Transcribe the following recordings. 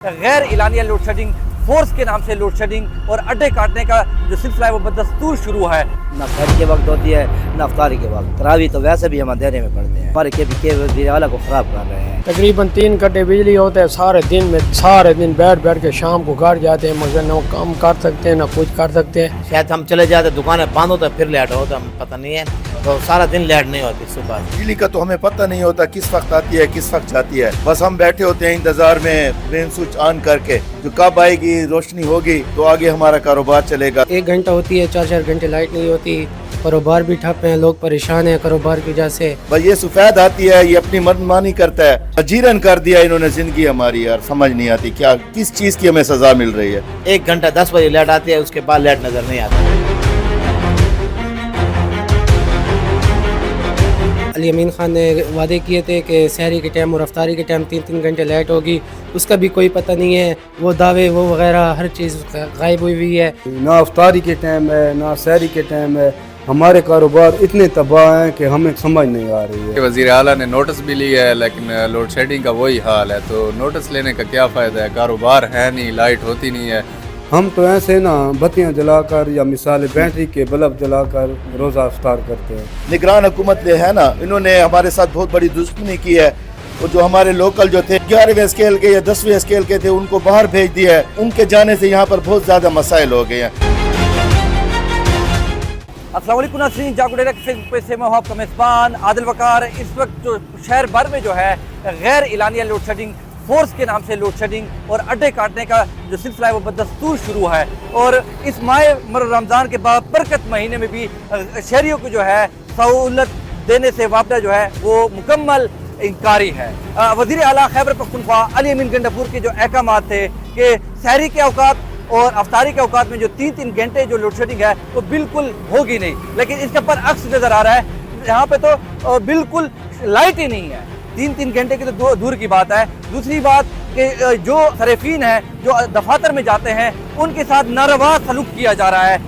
गैर इलानिया load shedding, force के नाम से लोड शेडिंग और अड्डे काटने का जो सिलसिला है वो बदस्तूर शुरू है। ना फजर के वक्त होती है ना अफ्तारी के वक्त। तरावी तो वैसे भी हम अंधेरे में पढ़ते हैं। हमारे के वज़ीर आला को ख़राब कर रहे हैं। तकरीबन 3 घंटे बिजली होता है सारे दिन बैठ के शाम को घर जाते हैं, मगर ना काम कर सकते हैं ना कुछ कर सकते हैं। शायद हम चले जाते दुकानें बंद होता फिर लेट होता, हमें पता नहीं है, तो सारा दिन लेट नहीं होती सुबह। बिजली का तो हमें पता नहीं होता किस वक्त आती है किस वक्त जाती है, बस हम बैठे होते हैं इंतजार में मेन स्विच ऑन करके, जो कब आएगी रोशनी होगी तो आगे हमारा कारोबार चलेगा। 1 घंटा होती है, 4 घंटे लाइट नहीं होती, कारोबार भी ठप है, लोग परेशान हैं कारोबार की वजह से। बस ये सफेद आती है, ये अपनी मनमानी करता है, अजीरन कर दिया इन्होंने जिंदगी हमारी। यार समझ नहीं आती क्या किस चीज की हमें सजा मिल रही है। 1 घंटा 10 बजे लेट आती है, उसके बाद लेट नजर नहीं आती। अली अमीन खान ने वादे किए थे कि सहरी के टाइम और अफ्तारी के टाइम 3 घंटे लाइट होगी, उसका भी कोई पता नहीं है। वो दावे वो वगैरह हर चीज़ गायब हुई है। ना अफ्तारी के टाइम है ना सहरी के टाइम है। हमारे कारोबार इतने तबाह हैं कि हमें समझ नहीं आ रही है। वज़ीर आला ने नोटिस भी लिया है, लेकिन लोड शेडिंग का वही हाल है, तो नोटिस लेने का क्या फ़ायदा है, कारोबार है नहीं, लाइट होती नहीं है। हम तो ऐसे ना बत्तियां जलाकर या मिसाल बैटरी के बल्ब जलाकर रोज़ा इफ्तार करते हैं। निगरान हुकूमत ने है ना, इन्होंने हमारे साथ बहुत बड़ी दुश्मनी की है। वो जो हमारे लोकल जो थे 11वें स्केल के या 10वें स्केल के थे, उनको बाहर भेज दिया है। उनके जाने से यहाँ पर बहुत ज़्यादा मसाइल हो गए हैं। अस्सलाम वालेकुम नाज़रीन, जागो डायरेक्ट फेसबुक से मैं हूं आपका मेज़बान आदिल वकार। इस वक्त जो शहर भर में जो है गैर इलानिया लोड शेडिंग, फोर्स के नाम से लोड शेडिंग और अड्डे काटने का जो सिलसिला है वो बदस्तूर शुरू है। और इस माह रमज़ान के बाद बरकत महीने में भी शहरियों को जो है सहूलत देने से वापदा जो है वो मुकम्मल इनकारी है। वज़ीर आला खैबर पख्तूनख्वा अली अमीन गंडापुर के जो अहकामात थे कि सहरी के औकात और अफ्तारी के औकात में जो 3 घंटे जो लोड शेडिंग है वो बिल्कुल होगी नहीं, लेकिन इसका पर अक्स नज़र आ रहा है। यहाँ पे तो बिल्कुल लाइट ही नहीं है। 3 घंटे की तो दूर की बात है। दूसरी बात कि जो सरेफीन हैं जो दफातर में जाते हैं उनके साथ नारवा सलूक किया जा रहा है।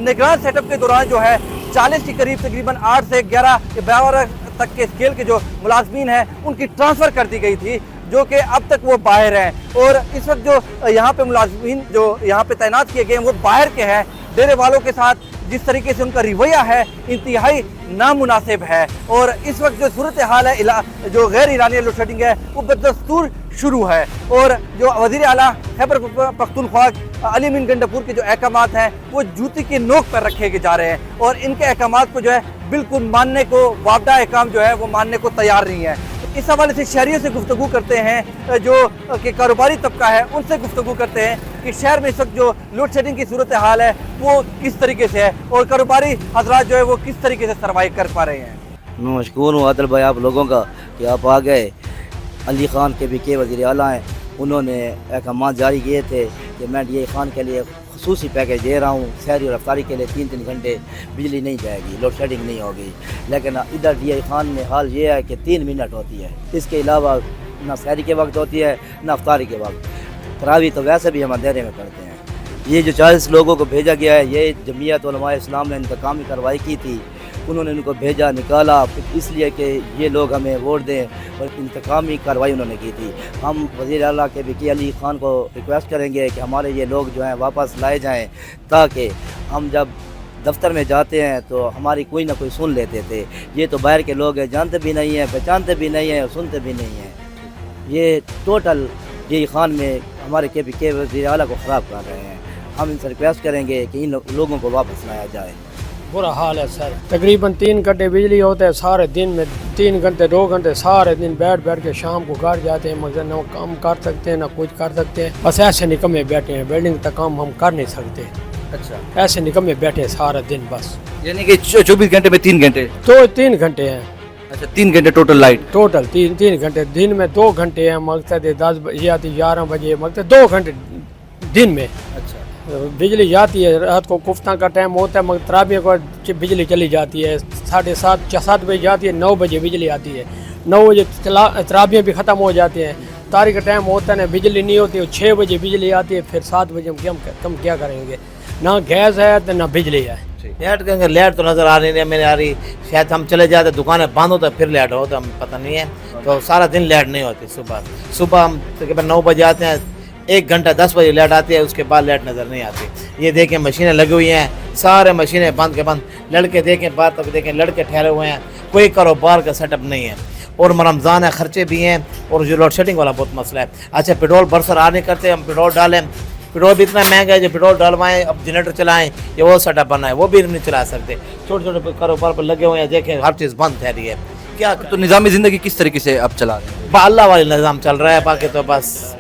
निगरान सेटअप के दौरान जो है 40 के करीब तकरीबन 8 से 11 या 12 तक के स्केल के जो मुलाजमीन हैं उनकी ट्रांसफ़र कर दी गई थी, जो कि अब तक वो बाहर हैं। और इस वक्त जो यहाँ पे मुलाजमीन जो यहाँ पे तैनात किए गए हैं वो बाहर के हैं। डेरे वालों के साथ जिस तरीके से उनका रवैया है इंतहाई नामुनासिब है। और इस वक्त जो सूरत हाल है जो गैर इलानिया लोड शेडिंग है वो बदस्तूर शुरू है। और जो वज़ीर आला खैबर पख्तूनख्वा अली अमीन गंडापुर के जो अहकामात हैं वो जूती की नोक पर रखे जा रहे हैं, और इनके अहकामात को जो है बिल्कुल मानने को वापदा अहकाम जो है वो मानने को तैयार नहीं है। इस हवाले से शहरियों से गुफ्तगू करते हैं, जो कि कारोबारी तबका है उनसे गुफ्तगू करते हैं कि शहर में इस वक्त जो लोड शेडिंग की सूरत हाल है वो किस तरीके से है और कारोबारी हजरात जो है वो किस तरीके से सर्वाइव कर पा रहे हैं। मैं मशकूर हूँ आदिल भाई आप लोगों का कि आप आ गए। अली खान के वज़ीर आला हैं, उन्होंने अहकाम जारी किए थे कि मैं डी खान के लिए खसूसी पैकेज दे रहा हूँ। सहरी और अफ्तारी के लिए 3 घंटे बिजली नहीं जाएगी, लोड शेडिंग नहीं होगी। लेकिन इधर डी खान में हाल ये है कि 3 मिनट होती है, इसके अलावा ना सहरी के वक्त होती है ना अफ्तारी के वक्त। तरावी तो वैसे भी हम अंधेरे में पढ़ते हैं। ये जो 40 लोगों को भेजा गया है, ये जमीयत उलमा इस्लाम ने इंतकामी कार्रवाई की थी। उन्होंने उनको भेजा निकाला इसलिए कि ये लोग हमें वोट दें, और इंतकामी कार्रवाई उन्होंने की थी। हम वज़ीर आला के वकी अली खान को रिक्वेस्ट करेंगे कि हमारे ये लोग जो हैं वापस लाए जाएं, ताकि हम जब दफ्तर में जाते हैं तो हमारी कोई ना कोई सुन लेते थे। ये तो बाहर के लोग हैं, जानते भी नहीं हैं, पहचानते भी नहीं हैं और सुनते भी नहीं हैं। ये टोटल डी खान में हमारे के वज़ीर आला को ख़राब कर रहे हैं। हम इनसे रिक्वेस्ट करेंगे कि इन लोगों को वापस लाया जाए। बुरा हाल है सर। तकरीबन 3 घंटे बिजली होता है सारे दिन में, 3 घंटे 2 घंटे सारे दिन बैठ के शाम को घर जाते हैं, मगर ना काम कर सकते हैं ना कुछ कर सकते हैं। बस ऐसे निकम्मे बैठे हैं, बिल्डिंग तक काम हम कर नहीं सकते। अच्छा, ऐसे निकम्मे बैठे हैं सारा दिन बस। यानी कि 24 घंटे में 3 घंटे तो 3 घंटे हैं। अच्छा, 3 घंटे टोटल लाइट, टोटल 3 घंटे। दिन में 2 घंटे हैं, मकसद 10 बजे आती, 11 बजे, मकसद 2 घंटे दिन में। अच्छा, बिजली जाती है, रात को कुफ्ता का टाइम होता है, मगर तराबियों को बिजली चली जाती है 7:30 बजे जाती है, 9 बजे बिजली आती है, 9 बजे तराबियाँ भी ख़त्म हो जाती हैं। तारी का टाइम होता है ना, बिजली नहीं होती है, 6 बजे बिजली आती है, फिर 7 बजे हम क्या करेंगे? ना गैस है तो ना बिजली है। लेट तो नज़र आ रही है, मैंने आ रही, शायद हम चले जाते दुकानें बंद होता फिर लेट होता, हमें पता नहीं है, तो सारा दिन लाइट नहीं होती। सुबह हम तकरीबन 9 बजे आते हैं, 1 घंटा 10 बजे लाइट आती है, उसके बाद लाइट नज़र नहीं आती। ये देखें मशीनें लगी हुई हैं, सारे मशीनें बंद के बंद, लड़के देखें बाहर तक देखें, लड़के ठहरे हुए हैं, कोई कारोबार का सेटअप नहीं है। और रमज़ान है, खर्चे भी हैं, और जो लोड शेडिंग वाला बहुत मसला है। अच्छा पेट्रोल बरसर आ नहीं करते, हम पेट्रोल डालें, पेट्रोल भी इतना महंगा है, जो पेट्रोल डलवाएं अब जनरेटर चलाएं, ये वो सेटअप बना है, वो भी नहीं चला सकते। छोटे छोटे कारोबार पर लगे हुए हैं, देखें हर चीज़ बंद ठहरी है। क्या तो निज़ाम ज़िंदगी किस तरीके से अब चला रहे हैं? अल्लाह वाले निज़ाम चल रहा है, बाकी तो बस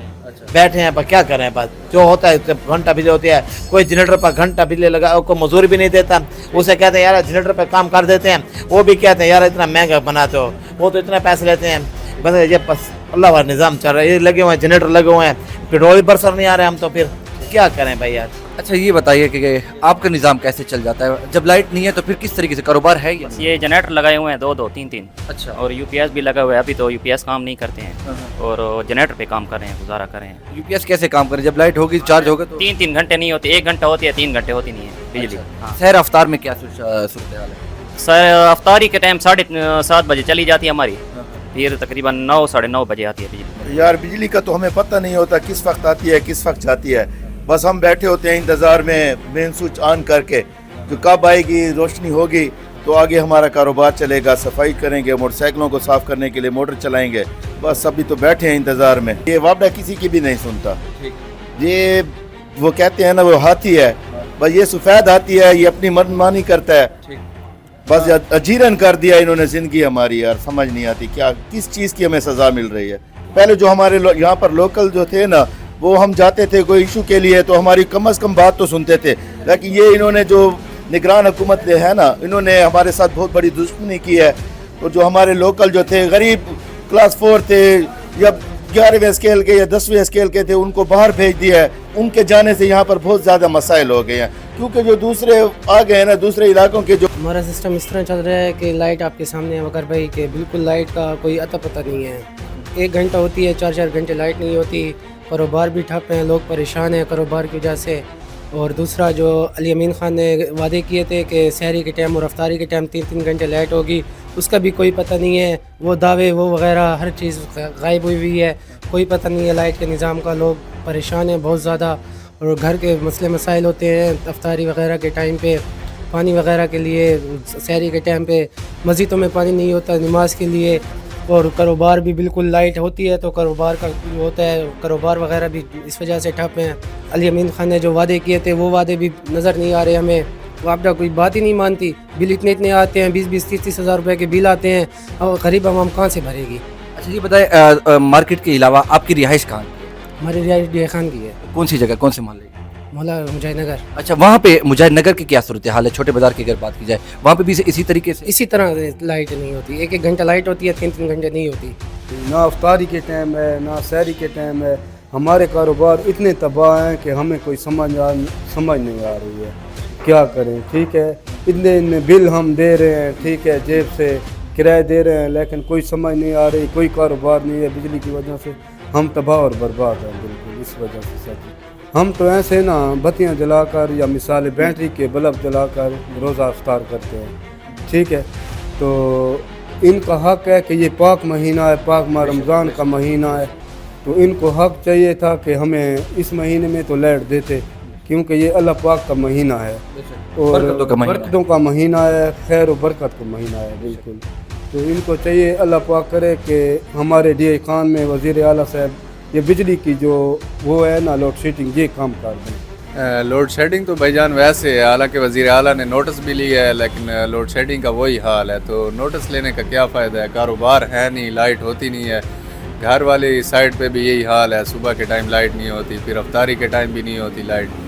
बैठे हैं, पर क्या करें, बस जो होता है घंटा बिजली होती है, कोई जनरेटर पर घंटा बिजली लगा, उसको मजदूरी भी नहीं देता, उसे कहते हैं यार जनरेटर पर काम कर देते हैं, वो भी कहते हैं यार इतना महंगा बनाते हो, वो तो इतने पैसे लेते हैं। बस ये बस अल्लाह वाला निज़ाम चल रहा है, ये लगे हुए हैं जनरेटर लगे हुए हैं, पेट्रोल भी बरसर नहीं आ रहे, हम तो फिर क्या करें भाई यार। अच्छा ये बताइए कि आपका निज़ाम कैसे चल जाता है जब लाइट नहीं है, तो फिर किस तरीके से कारोबार है ये जनरेटर लगाए हुए हैं 2-2 3-3। अच्छा। और यूपीएस भी लगा हुआ है, अभी तो यूपीएस काम नहीं करते हैं और जनरेटर पे काम कर रहे हैं, गुजारा कर रहे हैं। यूपीएस कैसे काम करे जब लाइट होगी चार्ज होगा तो? 3-3 घंटे नहीं होती, 1 घंटा होती है, 3 घंटे होती नहीं है बिजली। हाँ सैर अफ्तार में क्या सूरत हाल है? सर अफ्तारी के टाइम 7:30 बजे चली जाती है हमारी, फिर तकरीबन 9 साढ़े 9 बजे आती है बिजली। यार बिजली का तो हमें पता नहीं होता किस वक्त आती है किस वक्त जाती है, बस हम बैठे होते हैं इंतज़ार में मेन स्विच ऑन करके, जो कब आएगी रोशनी होगी तो आगे हमारा कारोबार चलेगा, सफाई करेंगे, मोटरसाइकिलों को साफ़ करने के लिए मोटर चलाएंगे, बस अभी तो बैठे हैं इंतज़ार में। ये वापडा किसी की भी नहीं सुनता, ये वो कहते हैं ना वो हाथी है, बस ये सफ़ेद हाथी है, ये अपनी मनमानी करता है, बस अजीरन कर दिया इन्होंने ज़िंदगी हमारी। यार समझ नहीं आती क्या किस चीज़ की हमें सज़ा मिल रही है। पहले जो हमारे यहाँ पर लोकल जो थे ना, वो हम जाते थे कोई इशू के लिए तो हमारी कम से कम बात तो सुनते थे, लेकिन ये इन्होंने जो निगरान हुकूमत है ना, इन्होंने हमारे साथ बहुत बड़ी दुश्मनी की है। तो जो हमारे लोकल जो थे गरीब क्लास 4 थे या 11वें स्केल के या 10वें स्केल के थे, उनको बाहर भेज दिया है। उनके जाने से यहाँ पर बहुत ज़्यादा मसाइल हो गए हैं, क्योंकि जो दूसरे आ गए हैं ना, दूसरे इलाकों के जो हमारा सिस्टम इस तरह चल रहा है कि लाइट आपके सामने है मगर भाई कि बिल्कुल लाइट का कोई अता पता नहीं है। 1 घंटा होती है, 4-4 घंटे लाइट नहीं होती, कारोबार भी ठप हैं, लोग परेशान हैं कारोबार की वजह से। और दूसरा जो अली अमीन ख़ान ने वादे किए थे कि सहरी के टाइम और अफ्तारी के टाइम 3-3 घंटे लाइट होगी, उसका भी कोई पता नहीं है। वो दावे वो वगैरह हर चीज़ गायब हुई है, कोई पता नहीं है लाइट के निज़ाम का। लोग परेशान हैं बहुत ज़्यादा, और घर के मसले मसाइल होते हैं अफ्तारी वगैरह के टाइम पे, पानी वगैरह के लिए, सहरी के टाइम पे मस्जिदों में पानी नहीं होता नमाज के लिए, और कारोबार भी बिल्कुल लाइट होती है तो कारोबार का होता है, कारोबार वगैरह भी इस वजह से ठप हैं। अली अमीन ख़ान ने जो वादे किए थे वो वादे भी नज़र नहीं आ रहे हमें। वापडा कोई बात ही नहीं मानती, बिल इतने आते हैं, 20-30 हज़ार रुपये के बिल आते हैं, और गरीब आवाम कहाँ से भरेगी। अच्छा ये बताएं मार्केट के अलावा आपकी रिहाइश कहाँ है? हमारी रिहाइश डीए खान की है। कौन सी जगह, कौन से मोहल्ले? मौला मुजाहिद नगर। अच्छा वहाँ पे मुजाहिद नगर की क्या सूरत हाल है? छोटे बाजार की अगर बात की जाए वहाँ पे भी इसी तरीके से इसी तरह लाइट नहीं होती, 1-1 घंटा लाइट होती है, 3-3 घंटे नहीं होती। ना अफ्तारी के टाइम है ना सहरी के टाइम है, हमारे कारोबार इतने तबाह हैं कि हमें कोई समझ नहीं आ रही है क्या करें। ठीक है, इतने बिल हम दे रहे हैं, ठीक है, जेब से किराए दे रहे हैं, लेकिन कोई समझ नहीं आ रही, कोई कारोबार नहीं है। बिजली की वजह से हम तबाह और बर्बाद हैं बिल्कुल, इस वजह से सच। हम तो ऐसे ना बत्तियाँ जलाकर या मिसाल बैटरी के बल्ब जलाकर रोज़ा इफ्तार करते हैं। ठीक है, तो इनका हक़ है कि ये पाक महीना है, पाक माह रमज़ान का महीना है, तो इनको हक़ चाहिए था कि हमें इस महीने में तो लाइट देते, क्योंकि ये अल्लाह पाक का महीना है और बरकतों का महीना है, खैर और बरकत का महीना है बिल्कुल। तो इनको चाहिए अल्लाह पाक करे कि हमारे डीए खान में वज़ीर आला साहब ये बिजली की जो वो है ना लोड शेडिंग, ये काम कर दें। लोड शेडिंग तो भाईजान वैसे है, हालांकि वज़ीर आला ने नोटिस भी लिया है, लेकिन लोड शेडिंग का वही हाल है, तो नोटिस लेने का क्या फ़ायदा है? कारोबार है नहीं, लाइट होती नहीं है, घर वाली साइड पे भी यही हाल है, सुबह के टाइम लाइट नहीं होती, फिर अफ्तारी के टाइम भी नहीं होती लाइट।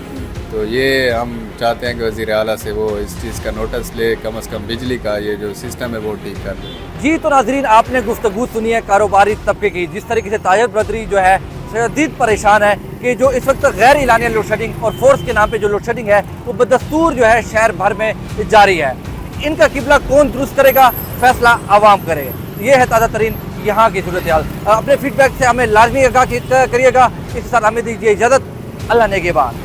तो ये हम चाहते हैं कि वज़ीर आला से वो इस चीज़ का नोटिस ले, कम से कम बिजली का ये जो सिस्टम है वो ठीक कर ले। जी तो नाजरीन आपने गुफ्तगू सुनी है कारोबारी तबके की, जिस तरीके से ताजर ब्रदरी जो है शदीद परेशान है कि जो इस वक्त गैर इलानिया लोड शेडिंग और फोर्स के नाम पे जो लोड शेडिंग है वो बदस्तूर जो है शहर भर में जारी है। इनका किबला कौन दुरुस्त करेगा, फैसला आवाम करेगा। ये है ताज़ा तरीन यहाँ की सूरत हाल। अपने फीडबैक से हमें लाजमी आगाह करिएगा। इसके साथ हमें दीजिए इजाज़त, अल्लाह नेगेबान।